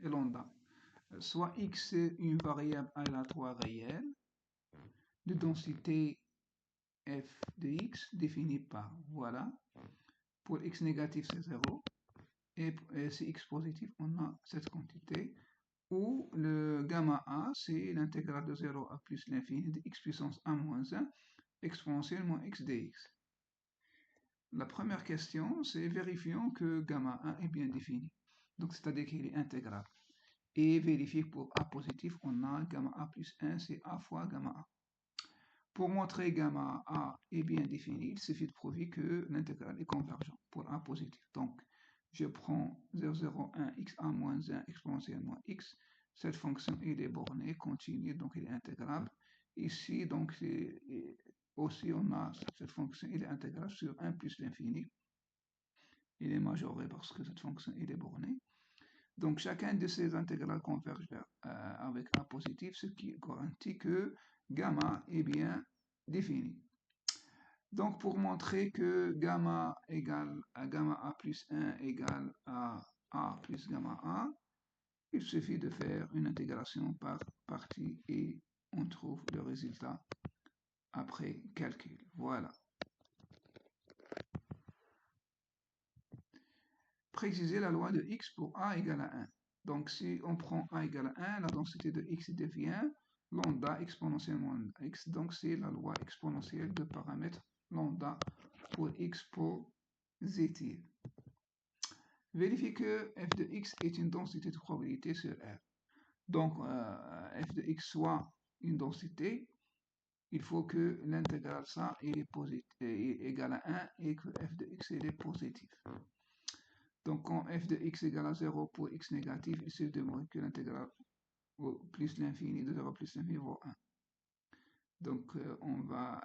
et lambda. Soit x c'est une variable aléatoire réelle de densité f de x définie par, voilà, pour x négatif c'est 0, et si x positif on a cette quantité, ou le gamma a c'est l'intégrale de 0 à plus l'infini de x puissance a moins 1 exponentielle moins x dx. La première question c'est vérifions que gamma a est bien défini, donc c'est-à-dire qu'il est intégral. Et vérifier pour a positif, on a gamma a plus 1, c'est a fois gamma a. Pour montrer gamma a est bien défini, il suffit de prouver que l'intégrale est convergente pour a positif. Donc, je prends 0,01 x a moins 1 exponentielle moins x. Cette fonction elle est bornée, continue, donc elle est intégrable. Ici, donc, aussi on a cette fonction elle est intégrable sur 1 plus l'infini. Il est majoré parce que cette fonction elle est bornée. Donc, chacun de ces intégrales converge avec a positif, ce qui garantit que gamma est bien défini. Donc, pour montrer que gamma égale à gamma a plus 1 égale à a plus gamma a, il suffit de faire une intégration par partie et on trouve le résultat après calcul. Voilà. Préciser la loi de x pour a égale à 1. Donc, si on prend a égale à 1, la densité de x devient lambda exponentiellement x. Donc, c'est la loi exponentielle de paramètre lambda pour x positive. Vérifier que f de x est une densité de probabilité sur R. Donc, f de x soit une densité, il faut que l'intégrale ça est égale à 1 et que f de x est positif. Donc, quand f de x égale à 0 pour x négatif, il suffit de montrer que l'intégrale plus l'infini de 0 plus l'infini vaut 1. Donc, on va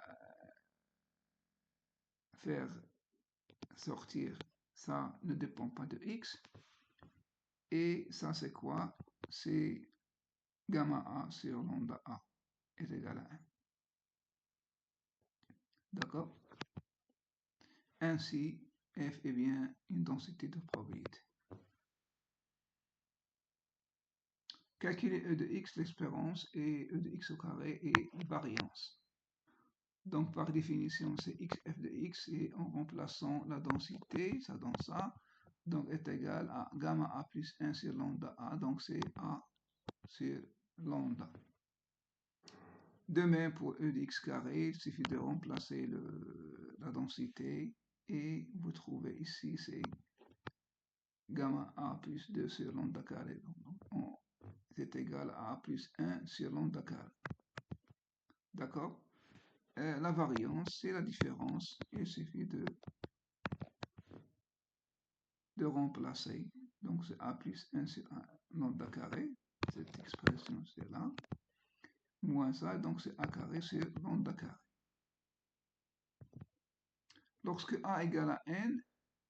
faire sortir ça ne dépend pas de x. Et ça, c'est quoi? C'est gamma a sur lambda a est égal à 1. D'accord? Ainsi, f est bien une densité de probabilité. Calculer e de x, l'expérience, et e de x au carré et variance. Donc, par définition, c'est x f de x, et en remplaçant la densité, ça donne ça, donc est égal à gamma a plus 1 sur lambda a, donc c'est a sur lambda. De même pour e de x carré, il suffit de remplacer la densité, et vous trouvez ici, c'est gamma a plus 2 sur lambda carré, donc c'est égal à a plus 1 sur lambda carré. D'accord? La variance, c'est la différence. Il suffit de remplacer. Donc, c'est a plus 1 sur lambda carré. Cette expression, c'est là. Moins ça, donc c'est a carré sur lambda carré. Lorsque a égale à n,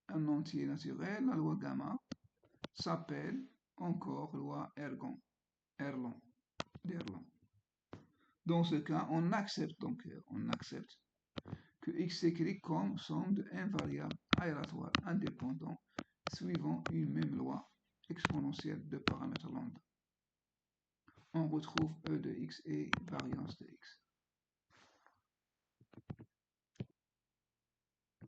un entier naturel, la loi gamma s'appelle encore loi Ergon. Erlon. Dans ce cas, on accepte que x s'écrit comme somme de n variables aléatoires indépendantes suivant une même loi exponentielle de paramètre lambda. On retrouve e de x et variance de x.